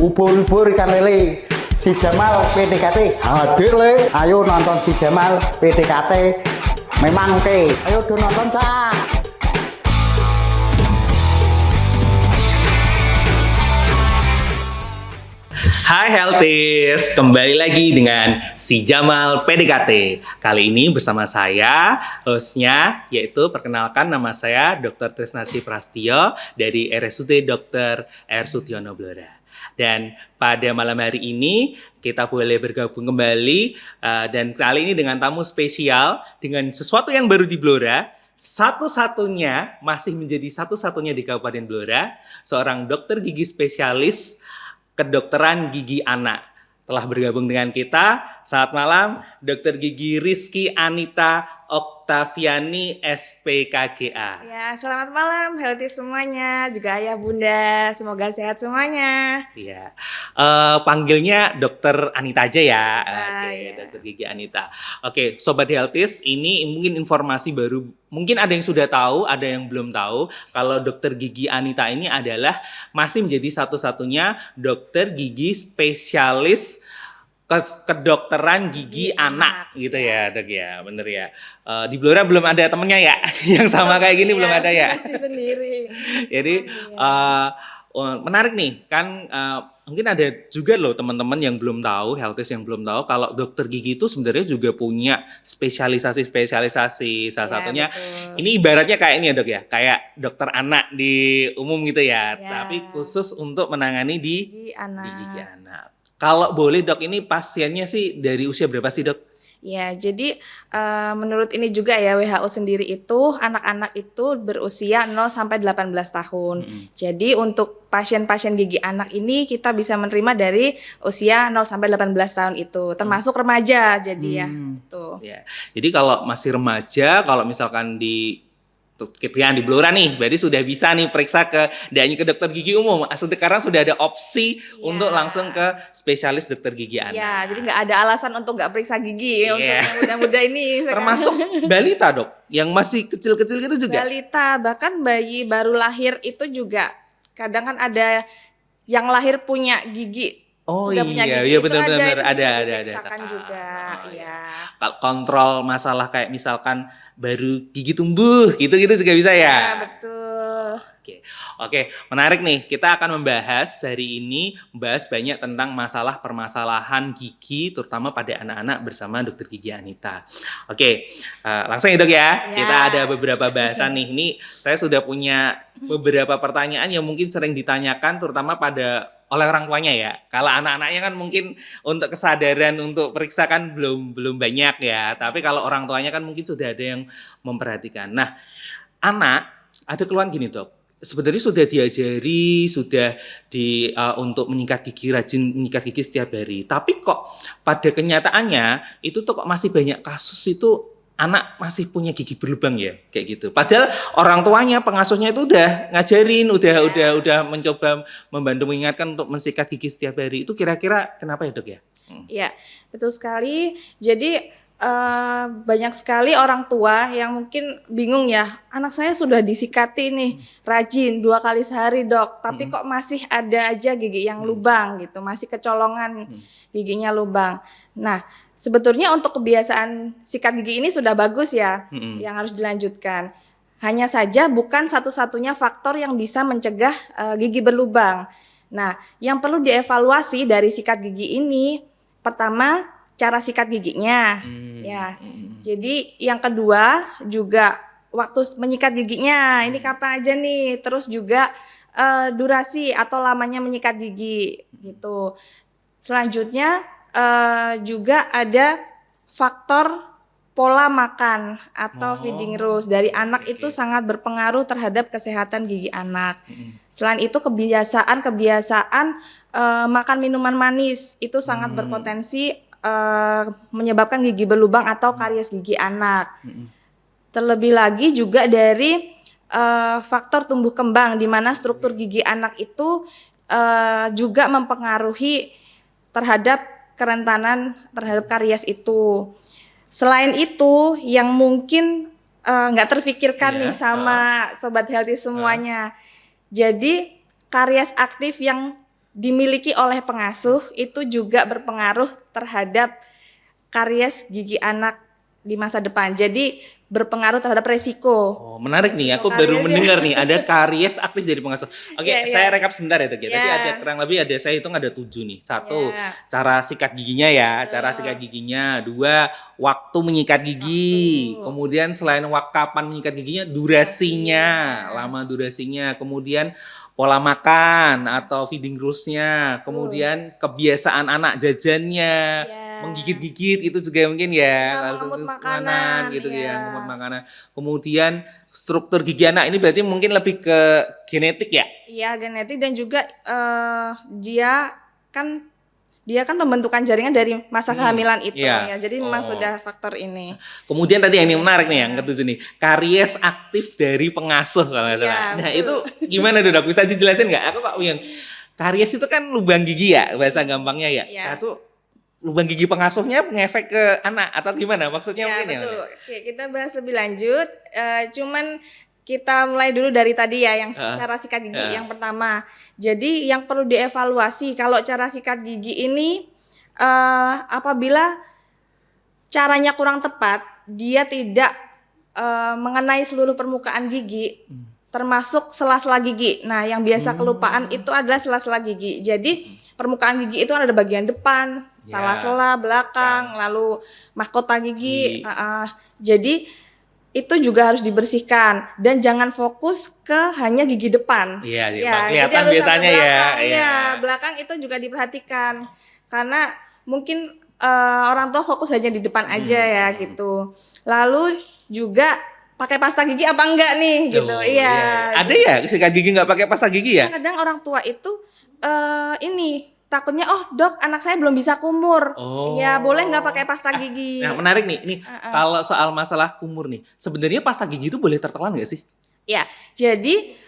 Ubur-ubur ikan lele. Si Jamal PDKT hadir le. Ayo nonton si Jamal PDKT. Memang oke. Ayo do nonton cak. Hai Healthies, kembali lagi dengan si Jamal PDKT. Kali ini bersama saya, hostnya, yaitu perkenalkan nama saya Dr. Trisnasti Prastio dari RSUD Dr. R. Sutyono Blora. Dan pada malam hari ini kita boleh bergabung kembali dan kali ini dengan tamu spesial dengan sesuatu yang baru di Blora. Satu-satunya, masih menjadi satu-satunya di Kabupaten Blora, seorang dokter gigi spesialis kedokteran gigi anak telah bergabung dengan kita. Selamat malam, Dr. Gigi Rizky Anita Oktaviani SPKGA. Ya, selamat malam healthy semuanya, juga ayah bunda, semoga sehat semuanya. Iya, panggilnya Dokter Anita aja ya. Oke, ya. Dokter Gigi Anita. Oke, Sobat Healthies, ini mungkin informasi baru. Mungkin ada yang sudah tahu, ada yang belum tahu. Kalau Dokter Gigi Anita ini adalah masih menjadi satu-satunya dokter gigi spesialis kedokteran gigi anak gitu ya, Dok ya, bener ya. Di Blora belum ada temennya ya, yang sama kayak gini belum ada ya. Sendiri. Jadi menarik nih kan, mungkin ada juga loh teman-teman yang belum tahu, healthies yang belum tahu kalau dokter gigi itu sebenarnya juga punya spesialisasi. Salah satunya betul. ini ibaratnya kayak ini ya Dok ya, kayak dokter anak di umum gitu ya, tapi khusus untuk menangani di Gigi anak. di gigi anak. Kalau boleh Dok, ini pasiennya sih dari usia berapa sih Dok? Ya, jadi menurut ini juga ya WHO sendiri itu anak-anak itu berusia 0 sampai 18 tahun. Jadi untuk pasien-pasien gigi anak ini kita bisa menerima dari usia 0 sampai 18 tahun itu, termasuk remaja jadi ya. Tuh. Ya. Jadi kalau masih remaja, kalau misalkan di Blora nih, berarti sudah bisa nih periksa ke dokter gigi umum. Sekarang sudah ada opsi untuk langsung ke spesialis dokter gigi anak. Ya, jadi nggak ada alasan untuk nggak periksa gigi untuk yang muda-muda ini. Termasuk balita Dok, yang masih kecil-kecil gitu juga. Balita, bahkan bayi baru lahir itu juga kadang kan ada yang lahir punya gigi. Oh sudah punya iya, gigi iya itu benar ada. diperiksakan juga. Ya. Kontrol masalah kayak misalkan baru gigi tumbuh gitu-gitu juga bisa ya. Ya, betul. Oke, menarik nih. Kita akan membahas hari ini banyak tentang masalah permasalahan gigi, terutama pada anak-anak bersama Dokter Gigi Anita. Oke, langsung ya Dok ya. Kita ada beberapa bahasan nih. Ini saya sudah punya beberapa pertanyaan yang mungkin sering ditanyakan, terutama oleh orang tuanya ya. Kalau anak-anaknya kan mungkin untuk kesadaran untuk periksa kan belum banyak ya. Tapi kalau orang tuanya kan mungkin sudah ada yang memperhatikan. Nah, anak ada keluhan gini Dok. Sebenarnya sudah diajari, untuk menyikat gigi, rajin menyikat gigi setiap hari. Tapi kok pada kenyataannya itu tuh kok masih banyak kasus itu anak masih punya gigi berlubang ya, kayak gitu. Padahal orang tuanya, pengasuhnya itu udah ngajarin, udah mencoba membantu mengingatkan untuk mensikat gigi setiap hari. Itu kira-kira kenapa ya Dok ya? Iya, betul sekali. Jadi banyak sekali orang tua yang mungkin bingung ya, anak saya sudah disikati nih rajin 2 kali sehari Dok, tapi kok masih ada aja gigi yang lubang gitu, masih kecolongan giginya lubang. Nah, sebetulnya untuk kebiasaan sikat gigi ini sudah bagus ya, yang harus dilanjutkan. Hanya saja bukan satu-satunya faktor yang bisa mencegah gigi berlubang. Nah, yang perlu dievaluasi dari sikat gigi ini, pertama cara sikat giginya, ya. Jadi yang kedua juga waktu menyikat giginya, ini kapan aja nih. Terus juga durasi atau lamanya menyikat gigi, gitu. Selanjutnya juga ada faktor pola makan atau feeding rules dari anak itu sangat berpengaruh terhadap kesehatan gigi anak. Selain itu kebiasaan makan minuman manis itu sangat berpotensi menyebabkan gigi berlubang atau karies gigi anak. Terlebih lagi juga dari faktor tumbuh kembang di mana struktur gigi anak itu juga mempengaruhi terhadap kerentanan terhadap karies itu. Selain itu yang mungkin nggak terfikirkan nih sama Sobat Healthy semuanya. Jadi karies aktif yang dimiliki oleh pengasuh itu juga berpengaruh terhadap karies gigi anak di masa depan. Jadi berpengaruh terhadap resiko. Oh, menarik nih. Aku Resiko baru karies, mendengar nih ada karies aktif dari pengasuh. Oke, Iya, iya. saya rekap sebentar ya, Dok. Tadi Iya. ada kurang lebih saya hitung ada 7 nih. 1, Iya. cara sikat giginya ya, cara Betul. sikat giginya. 2, waktu menyikat gigi. Waktu. Kemudian selain kapan menyikat giginya, durasinya, Durasinya. lama durasinya. Kemudian pola makan atau feeding rules-nya. Kemudian kebiasaan anak jajannya. Iya. Menggigit-gigit itu juga mungkin ya, Mengemut makanan, gitu iya. ya, mengemut makanan. Kemudian struktur gigi anak ini berarti mungkin lebih ke genetik ya? Iya, genetik dan juga dia kan pembentukan jaringan dari masa kehamilan itu iya. ya. Jadi memang Oh. sudah faktor ini. Kemudian tadi yang ini menarik nih yang ketujuh nih, karies aktif dari pengasuh kalau nggak Iya, salah. Nah betul. itu gimana tuh, Dok? Bisa dijelasin nggak? Aku kok yang karies itu kan lubang gigi ya, bahasa gampangnya ya. Iya. Itu lubang gigi pengasuhnya ngefek ke anak atau gimana? Maksudnya Ya, mungkin betul. ya? Oke, kita bahas lebih lanjut. Cuman kita mulai dulu dari tadi ya, yang cara sikat gigi yang pertama. Jadi yang perlu dievaluasi kalau cara sikat gigi ini apabila caranya kurang tepat, dia tidak mengenai seluruh permukaan gigi, termasuk sela-sela gigi. Nah, yang biasa kelupaan itu adalah sela-sela gigi. Jadi permukaan gigi itu ada bagian depan, sela-sela, belakang, lalu mahkota gigi. Jadi itu juga harus dibersihkan dan jangan fokus ke hanya gigi depan. Iya, Ya, kelihatan jadi harus biasanya sampai ya. belakang. Iya. Iya, belakang itu juga diperhatikan karena mungkin orang tua fokus hanya di depan aja ya gitu. Lalu juga pakai pasta gigi apa enggak nih gitu. Oh, Iya. Ada ya sikat gigi nggak pakai pasta gigi ya? Kadang orang tua itu ini takutnya, oh dok anak saya belum bisa kumur. Oh. Ya boleh nggak pakai pasta gigi? Nah menarik nih, ini kalau soal masalah kumur nih, sebenarnya pasta gigi itu boleh tertelan nggak sih? Ya, jadi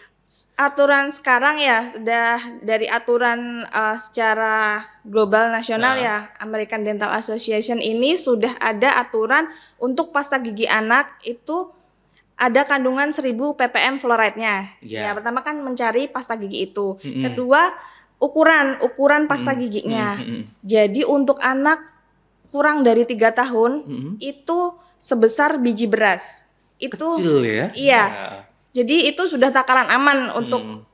aturan sekarang ya sudah dari aturan secara global nasional ya, American Dental Association ini sudah ada aturan untuk pasta gigi anak itu ada kandungan 1000 ppm fluoride-nya. Ya, pertama kan mencari pasta gigi itu. Kedua, ukuran pasta giginya. Jadi untuk anak kurang dari 3 tahun itu sebesar biji beras. Itu kecil ya? Iya. Jadi itu sudah takaran aman untuk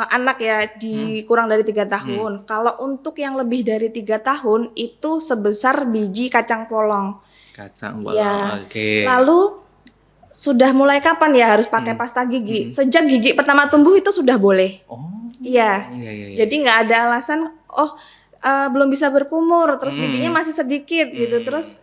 anak ya di kurang dari 3 tahun. Kalau untuk yang lebih dari 3 tahun itu sebesar biji kacang polong. Kacang polong. Ya. Oke. Lalu sudah mulai kapan ya harus pakai pasta gigi? Sejak gigi pertama tumbuh itu sudah boleh. Oh. Iya. Jadi nggak ada alasan belum bisa berkumur terus giginya masih sedikit gitu. Terus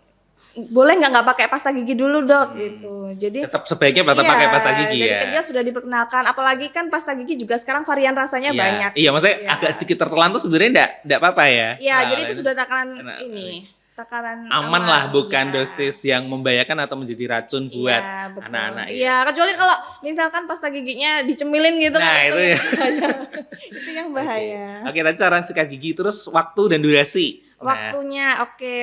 boleh nggak pakai pasta gigi dulu dok gitu. Jadi tetap sebaiknya pakai pasta gigi dari ya. kecil sudah diperkenalkan. Apalagi kan pasta gigi juga sekarang varian rasanya banyak. Iya, maksudnya agak sedikit tertelan tuh sebenarnya enggak apa-apa ya. Iya, Nah, jadi itu sudah takaran takaran aman lah, bukan ya. dosis yang membahayakan atau menjadi racun buat Iya, betul. anak-anak. Iya, kecuali kalau misalkan pasta giginya dicemilin gitu Nah, kan itu ya. bahaya. Itu yang bahaya. Oke, tadi cara sikat gigi, terus waktu dan durasi. Waktunya,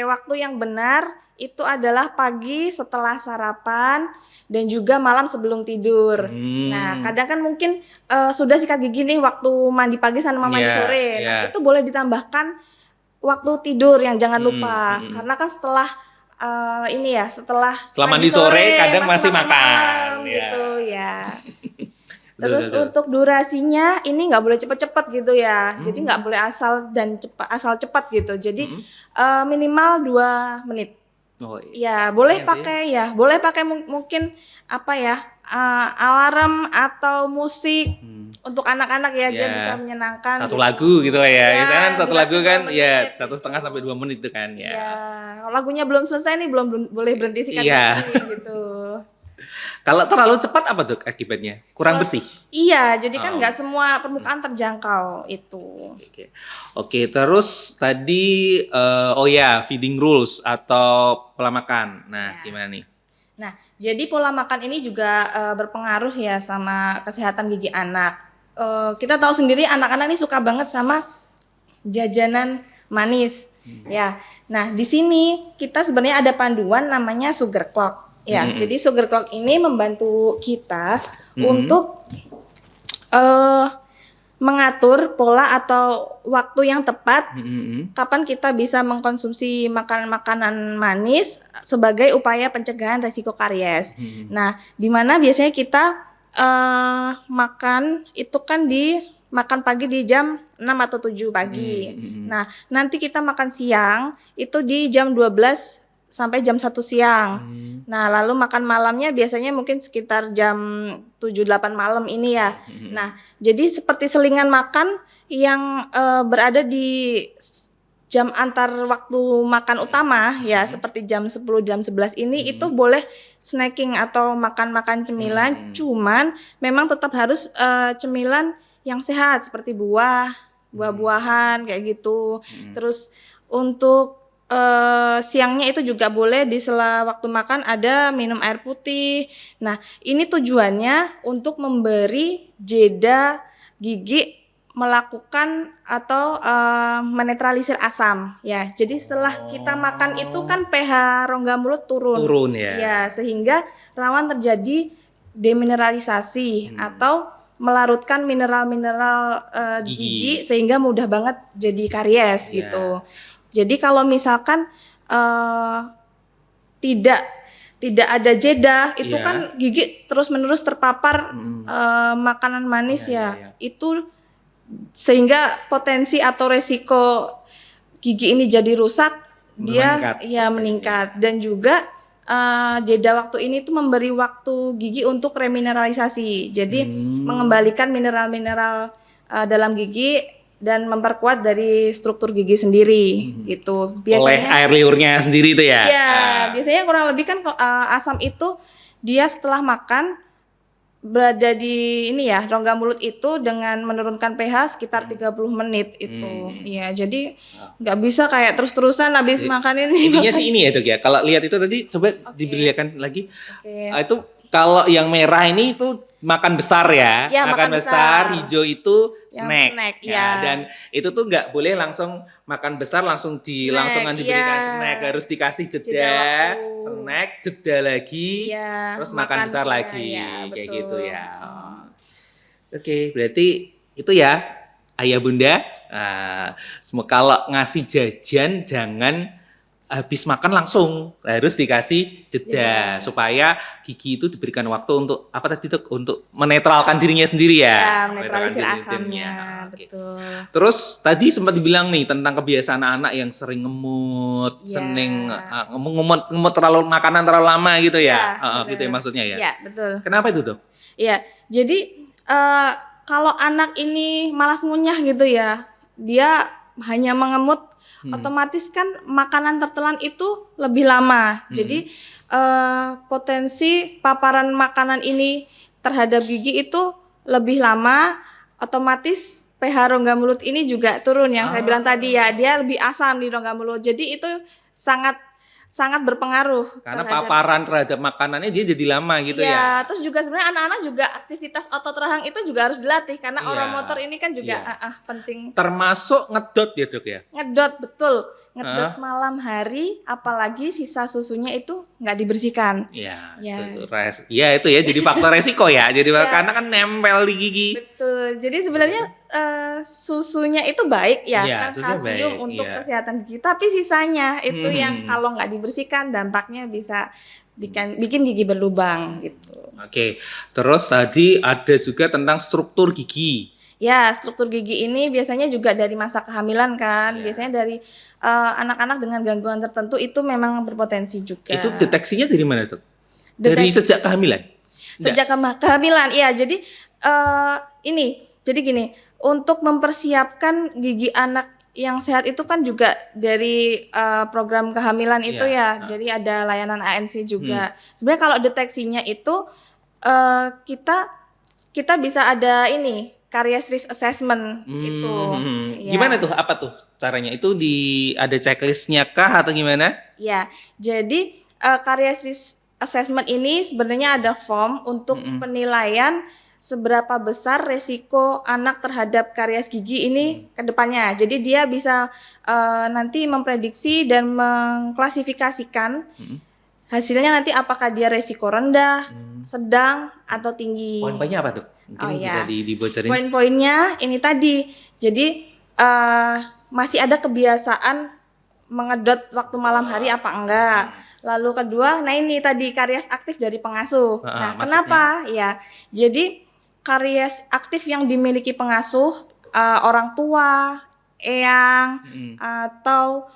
waktu yang benar itu adalah pagi setelah sarapan dan juga malam sebelum tidur. Nah, kadang kan mungkin sudah sikat gigi nih waktu mandi pagi sama mandi sore. Nah, itu boleh ditambahkan waktu tidur yang jangan lupa. Karena kan setelah setelah mandi sore kadang masih makan malam, gitu ya. Terus untuk durasinya ini nggak boleh cepet-cepet gitu ya. Jadi nggak boleh asal cepat gitu. Jadi minimal 2 menit. Oh, Ya, boleh pakai mungkin alarm atau musik untuk anak-anak ya, dia bisa menyenangkan. Satu lagu gitu lah ya. Biasanya kan satu lagu kan 2 menit. 1,5 sampai 2 menit itu kan ya. Ya, kalau lagunya belum selesai nih belum boleh berhenti sikat gigi gitu. Kalau terlalu cepat apa dok akibatnya? Kurang bersih. Iya, jadi kan nggak semua permukaan terjangkau itu. Oke, terus tadi feeding rules atau pola makan. Nah, gimana nih? Nah, jadi pola makan ini juga berpengaruh ya sama kesehatan gigi anak. Kita tahu sendiri anak-anak ini suka banget sama jajanan manis. Ya. Nah, di sini kita sebenarnya ada panduan namanya sugar clock. Ya, jadi sugar clock ini membantu kita untuk mengatur pola atau waktu yang tepat Mm-mm. kapan kita bisa mengkonsumsi makanan manis sebagai upaya pencegahan resiko karies. Nah, di mana biasanya kita makan itu kan makan pagi di jam 6 atau 7 pagi. Nah, nanti kita makan siang itu di jam 12 sampai jam 1 siang. Nah, lalu makan malamnya biasanya mungkin sekitar jam 7-8 malam ini ya. Nah, jadi seperti selingan makan yang berada di jam antar waktu makan utama ya, seperti jam 10, jam 11 ini itu boleh snacking atau makan-makan cemilan, cuman memang tetap harus cemilan yang sehat seperti buah-buahan kayak gitu. Terus untuk siangnya itu juga boleh di sela waktu makan ada minum air putih. Nah, ini tujuannya untuk memberi jeda gigi melakukan atau menetralisir asam ya. Jadi setelah kita makan itu kan pH rongga mulut turun ya. Ya, sehingga rawan terjadi demineralisasi atau melarutkan mineral-mineral di gigi sehingga mudah banget jadi karies gitu. Jadi kalau misalkan tidak ada jeda, itu kan gigi terus-menerus terpapar makanan manis itu sehingga potensi atau resiko gigi ini jadi rusak dia meningkat dan juga jeda waktu ini tuh memberi waktu gigi untuk remineralisasi. Jadi mengembalikan mineral-mineral dalam gigi dan memperkuat dari struktur gigi sendiri gitu. Biasanya oleh air liurnya sendiri itu ya. Iya, biasanya kurang lebih kan asam itu dia setelah makan berada di rongga mulut itu dengan menurunkan pH sekitar 30 menit itu. Iya, jadi nggak bisa kayak terus-terusan habis makan ini. Intinya sih ini ya Dok ya. Kalau lihat itu tadi coba diperlihatkan lagi. Itu kalau yang merah ini itu makan besar ya. Ya, makan besar. Hijau itu Yang snack. ya. Dan itu tuh nggak boleh langsung makan besar langsung langsungan diberikan snack, harus dikasih jeda snack, jeda lagi, terus makan besar lagi, kayak gitu ya. Oke, berarti itu ya ayah bunda. Semua kalau ngasih jajan jangan habis makan langsung, harus dikasih jeda supaya gigi itu diberikan waktu untuk apa tadi tuh, untuk menetralkan dirinya sendiri ya. Menetralisir asamnya. Betul. Terus tadi sempat dibilang nih tentang kebiasaan anak yang sering ngemut, sering ngemut terlalu makanan terlalu lama gitu ya. Gitu ya maksudnya ya. Iya, betul. Kenapa itu, Dok? Iya. Jadi kalau anak ini malas ngunyah gitu ya, dia hanya mengemut, otomatis kan makanan tertelan itu lebih lama. Jadi potensi paparan makanan ini terhadap gigi itu lebih lama, otomatis pH rongga mulut ini juga turun yang saya bilang tadi ya, dia lebih asam di rongga mulut. Jadi itu sangat berpengaruh karena paparan terhadap makanannya dia jadi lama gitu ya. Terus juga sebenarnya anak-anak juga aktivitas otot rahang itu juga harus dilatih karena oromotor ini kan juga penting. Termasuk ngedot ya Dok ya? Ngedot, betul. Ngedot malam hari, apalagi sisa susunya itu nggak dibersihkan. Itu ya jadi faktor resiko ya. Jadi karena kan nempel di gigi. Betul. Jadi sebenarnya susunya itu baik ya, kan kalsium baik, untuk kesehatan gigi. Tapi sisanya itu yang kalau nggak dibersihkan dampaknya bisa bikin gigi berlubang gitu. Oke. Terus tadi ada juga tentang struktur gigi. Ya, struktur gigi ini biasanya juga dari masa kehamilan kan. Biasanya dari anak-anak dengan gangguan tertentu itu memang berpotensi juga. Itu deteksinya dari mana tuh? Dari sejak kehamilan? Sejak kehamilan, iya. Jadi jadi gini, untuk mempersiapkan gigi anak yang sehat itu kan juga dari program kehamilan itu ya. Jadi ada layanan ANC juga. Sebenarnya kalau deteksinya itu kita bisa ada caries risk assessment itu. Gimana tuh? Apa tuh caranya? Itu ada checklistnya kah atau gimana? Ya, jadi caries risk assessment ini sebenarnya ada form untuk penilaian seberapa besar resiko anak terhadap karies gigi ini ke depannya. Jadi dia bisa nanti memprediksi dan mengklasifikasikan hasilnya nanti apakah dia resiko rendah, sedang, atau tinggi. Poin-poinnya apa tuh? Mungkin Oh, bisa ya. dibocorin. Poin-poinnya ini tadi. Jadi masih ada kebiasaan mengedot waktu malam hari apa enggak. Lalu kedua, nah ini tadi karies aktif dari pengasuh. Nah, Maksudnya? kenapa? Ya, jadi karies aktif yang dimiliki pengasuh, orang tua, eyang, Mm-mm. atau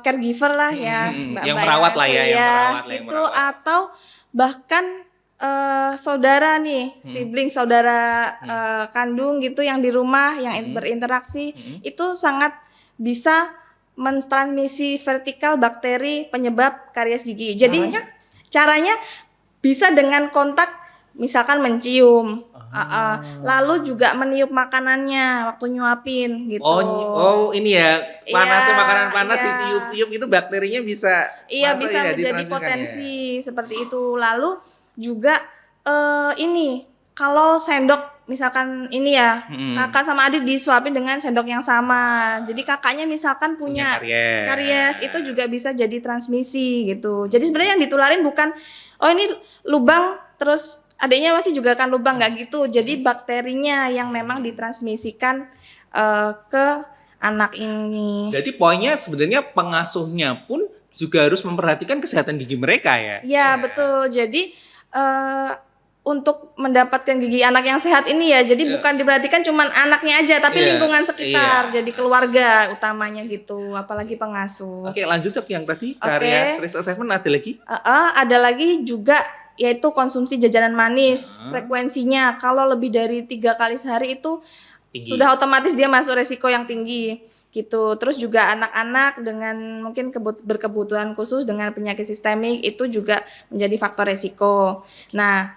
caregiver lah ya, Yang mbak-mbak merawat lah ya, ngasuh, yang ya, merawat lah, yang itu merawat. atau bahkan saudara nih, sibling saudara kandung gitu yang di rumah yang berinteraksi, itu sangat bisa mentransmisi vertikal bakteri penyebab karies gigi. Jadi caranya bisa dengan kontak, misalkan mencium, lalu juga meniup makanannya waktu nyuapin gitu. Oh, ini ya, panasnya Iya, makanan panas iya. ditiup-tiup itu bakterinya bisa Iya, masuk bisa ya, menjadi ditransmisikan ya? potensi seperti itu. Lalu juga ini kalau sendok misalkan ini ya, kakak sama adik disuapin dengan sendok yang sama. Jadi kakaknya misalkan punya karies, itu juga bisa jadi transmisi gitu. Jadi sebenarnya yang ditularin bukan ini lubang terus adiknya pasti juga akan lubang, nggak gitu. Jadi bakterinya yang memang ditransmisikan ke anak ini. Jadi poinnya sebenarnya pengasuhnya pun juga harus memperhatikan kesehatan gigi mereka ya? Ya, betul. Jadi untuk mendapatkan gigi anak yang sehat ini ya, jadi bukan diperhatikan cuman anaknya aja, tapi lingkungan sekitar, jadi keluarga utamanya gitu, apalagi pengasuh. Oke, lanjut Dok, yang tadi karies risk assessment ada lagi? Ada lagi juga yaitu konsumsi jajanan manis, frekuensinya kalau lebih dari 3 kali sehari itu Tinggi. sudah otomatis dia masuk resiko yang tinggi gitu. Terus juga anak-anak dengan mungkin berkebutuhan khusus dengan penyakit sistemik itu juga menjadi faktor resiko. Nah,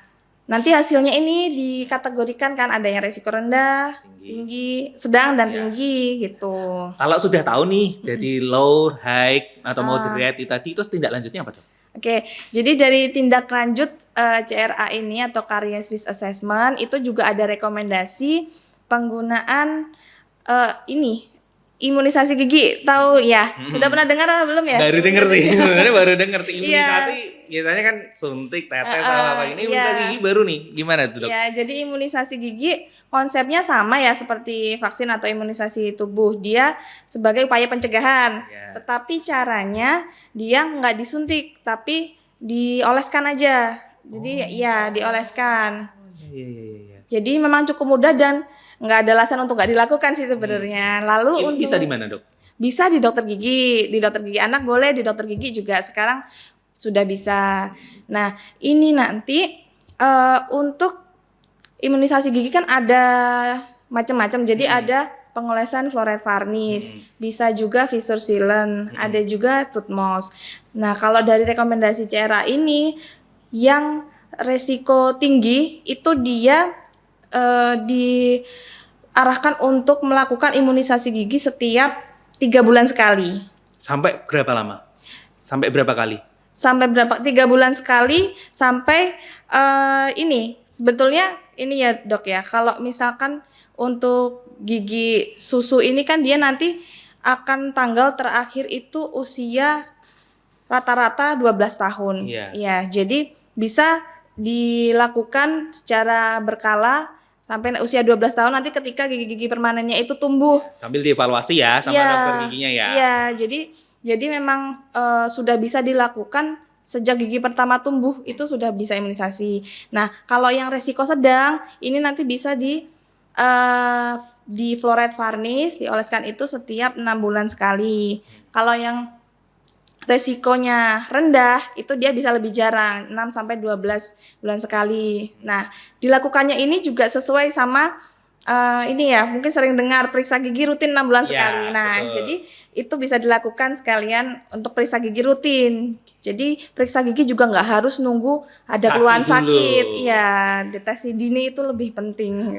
nanti hasilnya ini dikategorikan kan, ada yang resiko rendah, tinggi, sedang dan tinggi gitu. Kalau sudah tahu nih jadi low, high atau moderate itu tadi, terus tindak lanjutnya apa tuh? Oke, jadi dari tindak lanjut CRA ini atau Caries Risk Assessment itu juga ada rekomendasi penggunaan ini imunisasi gigi. Tahu ya? Sudah pernah dengar atau belum ya? Baru denger sih, sebenarnya baru denger. Imunisasi biasanya kan suntik, tetes, apa ini imunisasi gigi baru nih. Gimana tuh Dok? Ya, jadi imunisasi gigi konsepnya sama ya seperti vaksin atau imunisasi tubuh. Dia sebagai upaya pencegahan. Tetapi caranya dia nggak disuntik, tapi dioleskan aja. Jadi ya dioleskan. Jadi memang cukup mudah dan nggak ada alasan untuk nggak dilakukan sih sebenarnya. Lalu bisa di mana Dok? Bisa di dokter gigi anak boleh, di dokter gigi juga sekarang sudah bisa. Nah, ini nanti untuk imunisasi gigi kan ada macam-macam. Jadi ada pengolesan fluoride varnish, bisa juga fissure sealant, ada juga tooth moss. Nah, kalau dari rekomendasi CRA ini yang resiko tinggi itu dia diarahkan untuk melakukan imunisasi gigi setiap 3 bulan sekali. Sampai berapa lama? Sampai berapa kali? Sampai 3 bulan sekali sampai ini sebetulnya ini ya Dok ya, kalau misalkan untuk gigi susu ini kan dia nanti akan tanggal terakhir itu usia rata-rata 12 tahun. Ya, jadi bisa dilakukan secara berkala sampai usia 12 tahun nanti ketika gigi-gigi permanennya itu tumbuh. Sambil dievaluasi ya sama dokter giginya ya. Iya, jadi memang sudah bisa dilakukan sejak gigi pertama tumbuh itu sudah bisa imunisasi. Nah, kalau yang resiko sedang ini nanti bisa di fluoride varnish dioleskan itu setiap 6 bulan sekali. Kalau yang resikonya rendah itu dia bisa lebih jarang, 6 sampai 12 bulan sekali. Nah, dilakukannya ini juga sesuai sama ini ya, mungkin sering dengar periksa gigi rutin 6 bulan sekali. Nah, jadi itu bisa dilakukan sekalian untuk periksa gigi rutin. Jadi periksa gigi juga nggak harus nunggu ada keluhan sakit. Iya, deteksi dini itu lebih penting.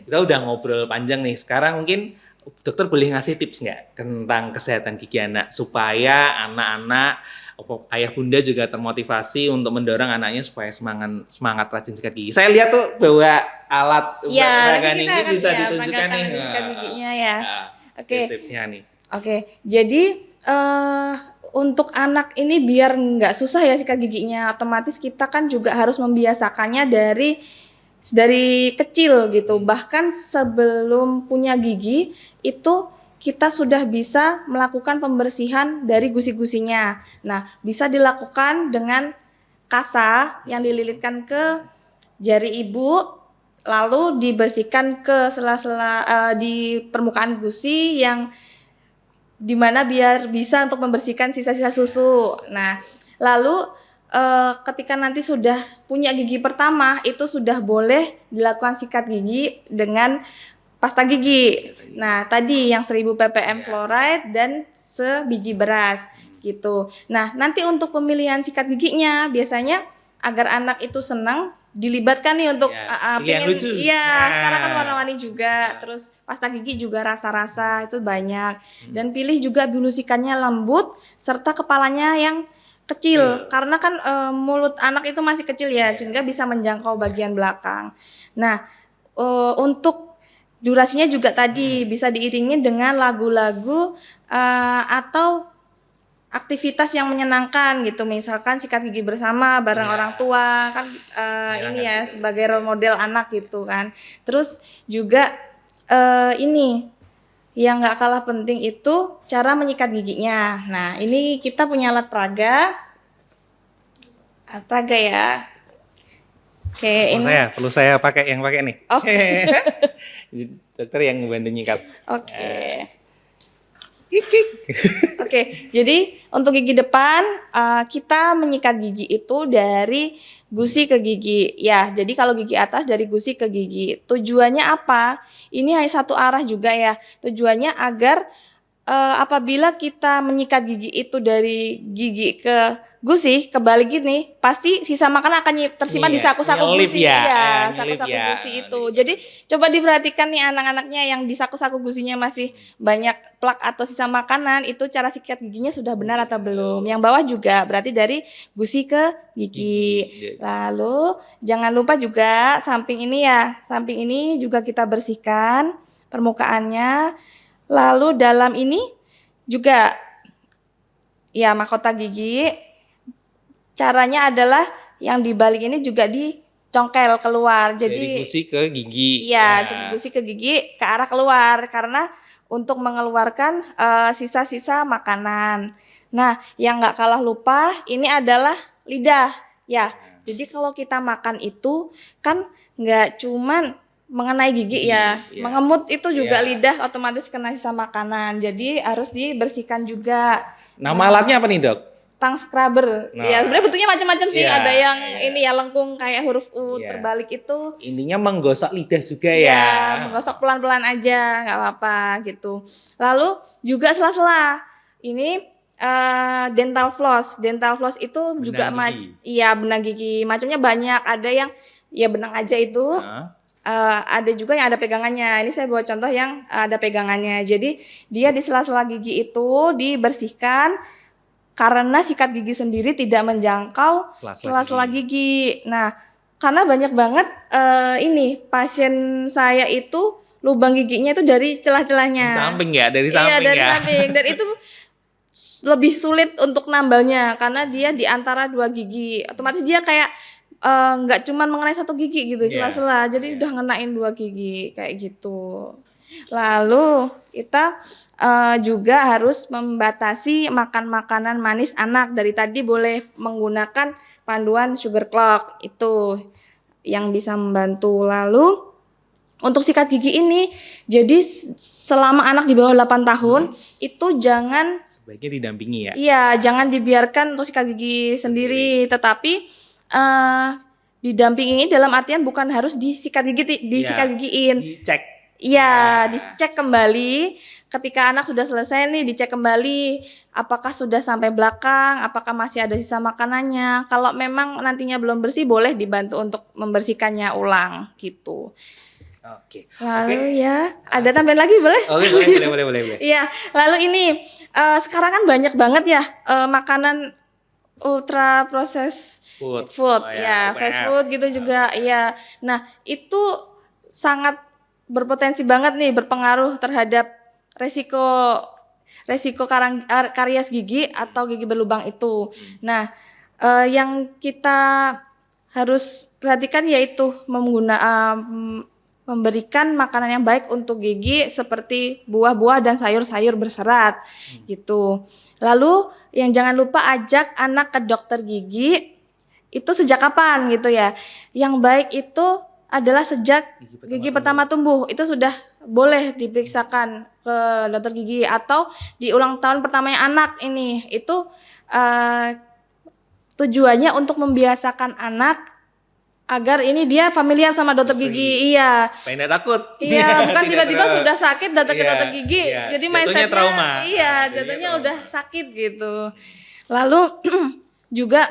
Kita udah ngobrol panjang nih. Sekarang mungkin dokter boleh ngasih tips nggak tentang kesehatan gigi anak supaya anak-anak, ayah bunda juga termotivasi untuk mendorong anaknya supaya semangat rajin sikat gigi. Saya lihat tuh bawa alat ini bisa ditunjukkan nih. Sikat giginya ya. Oke. Tipsnya nih. Oke, jadi untuk anak ini biar nggak susah ya sikat giginya, otomatis kita kan juga harus membiasakannya dari dari kecil gitu. Bahkan sebelum punya gigi itu kita sudah bisa melakukan pembersihan dari gusi-gusinya. Nah, bisa dilakukan dengan kasa yang dililitkan ke jari ibu, lalu dibersihkan ke sela-sela di permukaan gusi yang dimana biar bisa untuk membersihkan sisa-sisa susu. Nah, lalu ketika nanti sudah punya gigi pertama, itu sudah boleh dilakukan sikat gigi dengan pasta gigi. Nah, tadi yang 1000 ppm fluoride dan sebiji beras gitu. Nah, nanti untuk pemilihan sikat giginya biasanya agar anak itu senang dilibatkan nih untuk pilih yang lucu. sekarang kan warna-warni juga, terus pasta gigi juga rasa-rasa itu banyak, dan pilih juga bilusikannya lembut serta kepalanya yang kecil karena kan mulut anak itu masih kecil ya, sehingga bisa menjangkau bagian belakang. Nah, untuk durasinya juga tadi bisa diiringi dengan lagu-lagu atau aktivitas yang menyenangkan gitu, misalkan sikat gigi bersama bareng orang tua kan, ini ya sebagai role model anak gitu kan. Terus juga ini yang nggak kalah penting itu cara menyikat giginya. Nah, ini kita punya alat peraga ya. Oke, ini Perlu saya pakai nih. Oke. Dokter yang membantu nyikat. Oke. Oke, jadi untuk gigi depan kita menyikat gigi itu dari gusi ke gigi. Ya, jadi kalau gigi atas dari gusi ke gigi. Tujuannya apa? Ini hanya satu arah juga ya. Tujuannya agar apabila kita menyikat gigi itu dari gigi ke gusi, kebalik gini, pasti sisa makanan akan tersimpan di saku-saku gusi. Saku-saku gusi itu. Jadi coba diperhatikan nih anak-anaknya yang di saku-saku gusinya masih banyak plak atau sisa makanan, itu cara sikat giginya sudah benar atau belum. Yang bawah juga berarti dari gusi ke gigi. Lalu jangan lupa juga samping ini juga kita bersihkan permukaannya. Lalu dalam ini juga ya mahkota gigi. Caranya adalah yang dibalik ini juga dicongkel keluar. Jadi dari gusi ke gigi. Iya, gusi ke gigi ke arah keluar karena untuk mengeluarkan sisa-sisa makanan. Nah, yang nggak kalah lupa ini adalah lidah. Ya, jadi kalau kita makan itu kan nggak cuman mengenai gigi ya, mengemut itu juga lidah otomatis kena sisa makanan. Jadi harus dibersihkan juga. Nama alatnya apa nih, Dok? Tang scrubber. Ya, sebenarnya bentuknya macam-macam sih. Ada yang ini ya lengkung kayak huruf U terbalik itu. Intinya menggosok lidah juga ya. Menggosok pelan-pelan aja, nggak apa-apa gitu. Lalu juga sela-sela. Ini dental floss. Dental floss itu juga benang gigi. Macamnya banyak. Ada yang ya benang aja itu. Ada juga yang ada pegangannya. Ini saya bawa contoh yang ada pegangannya. Jadi dia di sela-sela gigi itu dibersihkan karena sikat gigi sendiri tidak menjangkau sela-sela gigi. Nah, karena banyak banget ini pasien saya itu lubang giginya itu dari celah-celahnya. Samping ya, dari samping. Iya, dari samping. Dan itu lebih sulit untuk nambalnya karena dia di antara dua gigi. Otomatis dia kayak nggak cuma mengenai satu gigi gitu sela-sela. Jadi udah ngenain dua gigi kayak gitu. Lalu kita juga harus membatasi makan makanan manis anak. Dari tadi boleh menggunakan panduan sugar clock, itu yang bisa membantu. Lalu untuk sikat gigi ini, jadi selama anak di bawah 8 tahun itu jangan, sebaiknya didampingi ya. Iya, jangan dibiarkan untuk sikat gigi sendiri, tetapi didampingi dalam artian bukan harus disikat gigiin. Dicek. Iya, dicek kembali ketika anak sudah selesai nih, dicek kembali apakah sudah sampai belakang, apakah masih ada sisa makanannya. Kalau memang nantinya belum bersih, boleh dibantu untuk membersihkannya ulang gitu. Oke. Lalu ya, ada tambahan lagi boleh? Oke, boleh. Iya, lalu ini sekarang kan banyak banget ya makanan ultra proses food. Fast food gitu juga. Iya. Nah, itu sangat berpotensi banget nih berpengaruh terhadap resiko karies gigi atau gigi berlubang itu. Nah, yang kita harus perhatikan yaitu memberikan makanan yang baik untuk gigi seperti buah-buah dan sayur-sayur berserat gitu. Lalu yang jangan lupa ajak anak ke dokter gigi itu sejak kapan gitu ya. Yang baik itu adalah sejak gigi pertama tumbuh. Itu sudah boleh diperiksakan ke dokter gigi, atau di ulang tahun pertamanya anak ini. Itu tujuannya untuk membiasakan anak agar ini dia familiar sama dokter gigi. Iya. Pengen takut. Iya, bukan Tidak tiba-tiba trauma. sudah sakit datang ke Iya, dokter gigi. iya. Jadi Jatuhnya mindsetnya trauma. iya, Jatuhnya jatuhnya trauma. udah sakit gitu. Lalu juga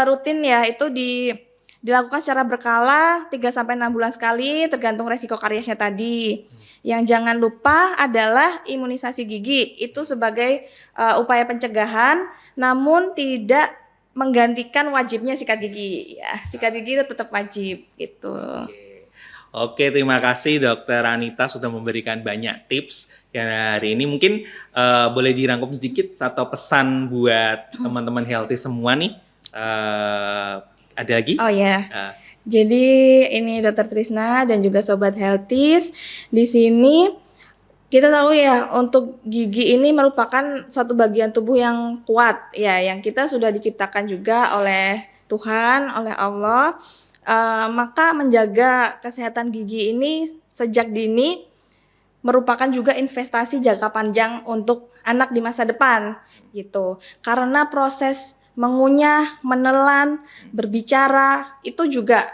rutin ya itu dilakukan secara berkala 3 sampai 6 bulan sekali tergantung resiko kariesnya tadi. Yang jangan lupa adalah imunisasi gigi. Itu sebagai upaya pencegahan namun tidak menggantikan wajibnya sikat gigi ya. Sikat gigi itu tetap wajib gitu. Oke, terima kasih Dokter Anita sudah memberikan banyak tips ya hari ini. Mungkin boleh dirangkum sedikit atau pesan buat teman-teman healthy semua nih. Ada lagi? Oh ya. Jadi ini Dokter Trisna dan juga Sobat Healthies. Di sini kita tahu ya untuk gigi ini merupakan satu bagian tubuh yang kuat ya, yang kita sudah diciptakan juga oleh Tuhan, oleh Allah. Maka menjaga kesehatan gigi ini sejak dini merupakan juga investasi jangka panjang untuk anak di masa depan gitu. Karena proses mengunyah, menelan, berbicara itu juga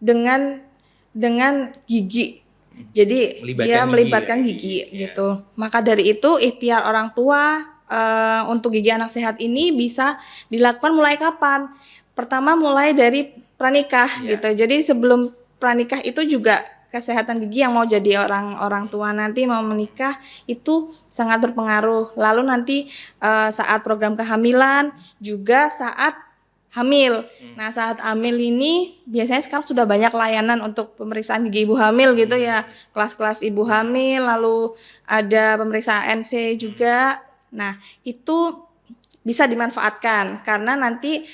dengan gigi. Jadi dia melibatkan gigi gitu. Maka dari itu ikhtiar orang tua untuk gigi anak sehat ini bisa dilakukan mulai kapan? Pertama mulai dari pranikah gitu. Jadi sebelum pranikah itu juga kesehatan gigi yang mau jadi orang tua nanti mau menikah itu sangat berpengaruh. Lalu nanti saat program kehamilan juga saat hamil. Nah, saat hamil ini biasanya sekarang sudah banyak layanan untuk pemeriksaan gigi ibu hamil gitu ya. Kelas-kelas ibu hamil, lalu ada pemeriksaan NC juga. Nah, itu bisa dimanfaatkan karena nanti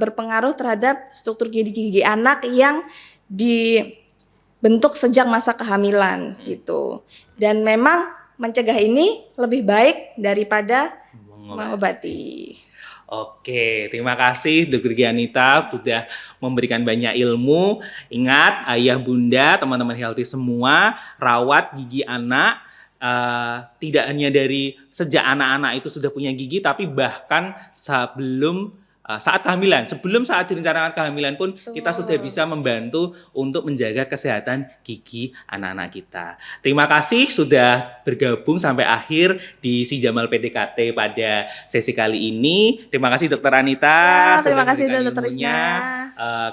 berpengaruh terhadap struktur gigi anak yang dibentuk sejak masa kehamilan gitu. Dan memang mencegah ini lebih baik daripada mengobati. Oke, terima kasih Dokter Gianita sudah memberikan banyak ilmu. Ingat, ayah bunda, teman-teman healthy semua, rawat gigi anak. Tidak hanya dari sejak anak-anak itu sudah punya gigi, tapi bahkan sebelum saat kehamilan, sebelum saat direncanakan kehamilan pun kita sudah bisa membantu untuk menjaga kesehatan gigi anak-anak kita. Terima kasih sudah bergabung sampai akhir di Si Jamal PDKT pada sesi kali ini. Terima kasih Dokter Anita. Terima kasih memberikan Dokter Trisna.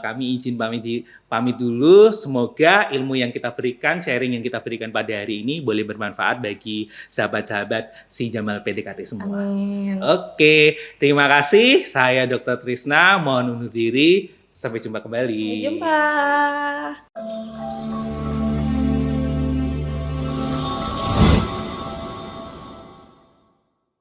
Kami izin pamit dulu. Semoga ilmu yang kita berikan, sharing yang kita berikan pada hari ini boleh bermanfaat bagi sahabat-sahabat Si Jamal PDKT semua. Amin. Oke, terima kasih. Saya Dr. Trisna, mohon undur diri. Sampai jumpa kembali. Sampai jumpa.